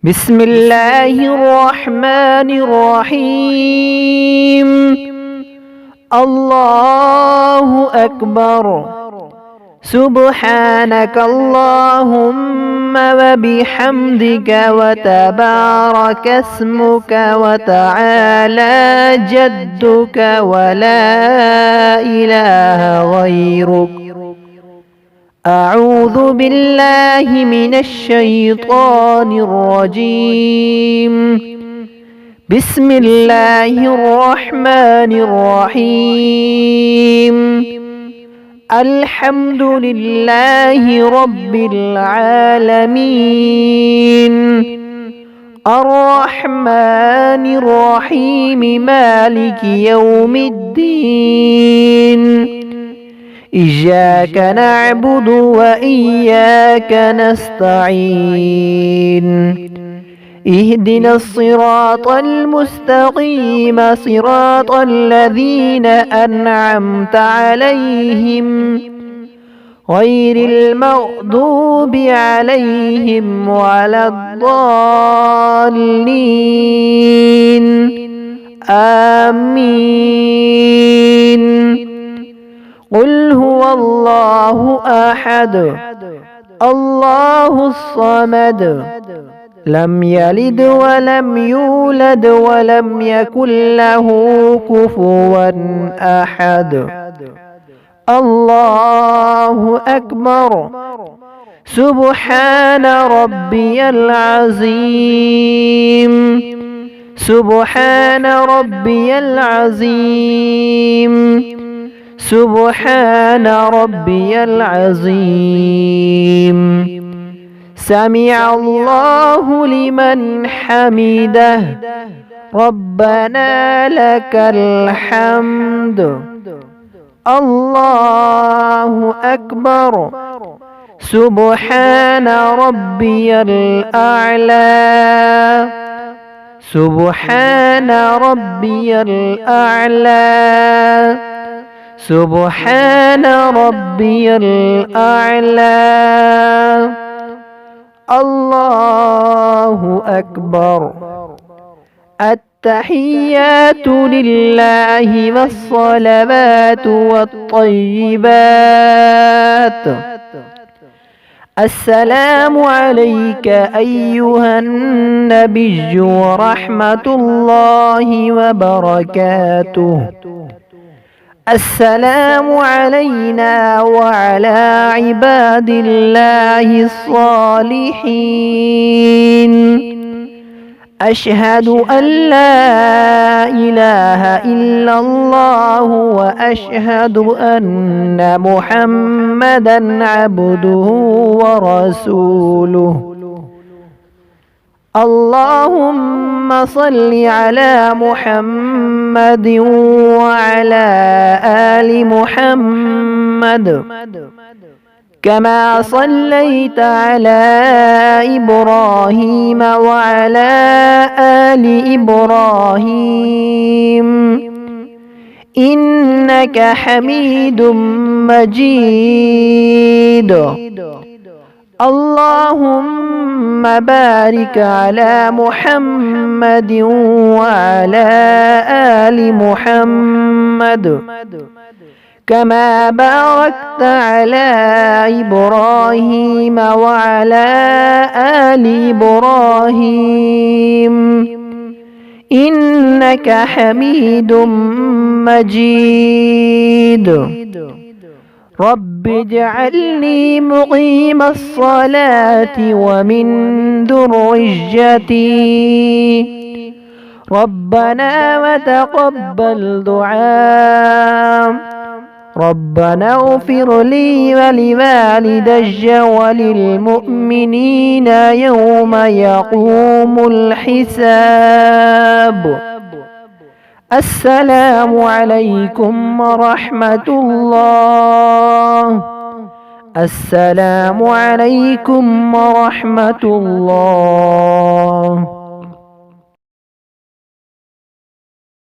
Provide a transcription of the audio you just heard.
بسم الله الرحمن الرحيم. الله أكبر. سبحانك اللهم وبحمدك وتبارك اسمك وتعالى جدك ولا إله غيرك. أعوذ بالله من الشيطان الرجيم. بسم الله الرحمن الرحيم. الحمد لله رب العالمين. الرحمن الرحيم مالك يوم الدين. إياك نعبد وإياك نستعين. اهدنا الصراط المستقيم صراط الذين أنعمت عليهم غير المغضوب عليهم ولا الضالين. آمين. قل هو الله أحد الله الصمد لم يلد ولم يولد ولم يكن له كفوا أحد. الله أكبر. سبحان ربي العظيم. سبحان ربي العظيم. سبحان ربي العظيم. سمع الله لمن حمده. ربنا لك الحمد. الله أكبر. سبحان ربي الأعلى. سبحان ربي الأعلى. سبحان ربي الأعلى. الله أكبر. التحيات لله والصلوات والطيبات. السلام عليك أيها النبي ورحمة الله وبركاته. السلام علينا وعلى عباد الله الصالحين. أشهد أن لا إله إلا الله وأشهد أن محمدا عبده ورسوله. اللهم صل على محمد وعلى آل محمد كما صليت على إبراهيم وعلى آل إبراهيم إنك حميد مجيد. اللهم بارك على محمد وعلى آل محمد كما باركت على إبراهيم وعلى آل إبراهيم إنك حميد مجيد. رب اجعلني مقيم الصلاة ومن ذريتي. ربنا وتقبل دعاء. ربنا اغفر لي ولوالدي وللمؤمنين يوم يقوم الحساب. السلام عليكم ورحمة الله. السلام عليكم ورحمة الله.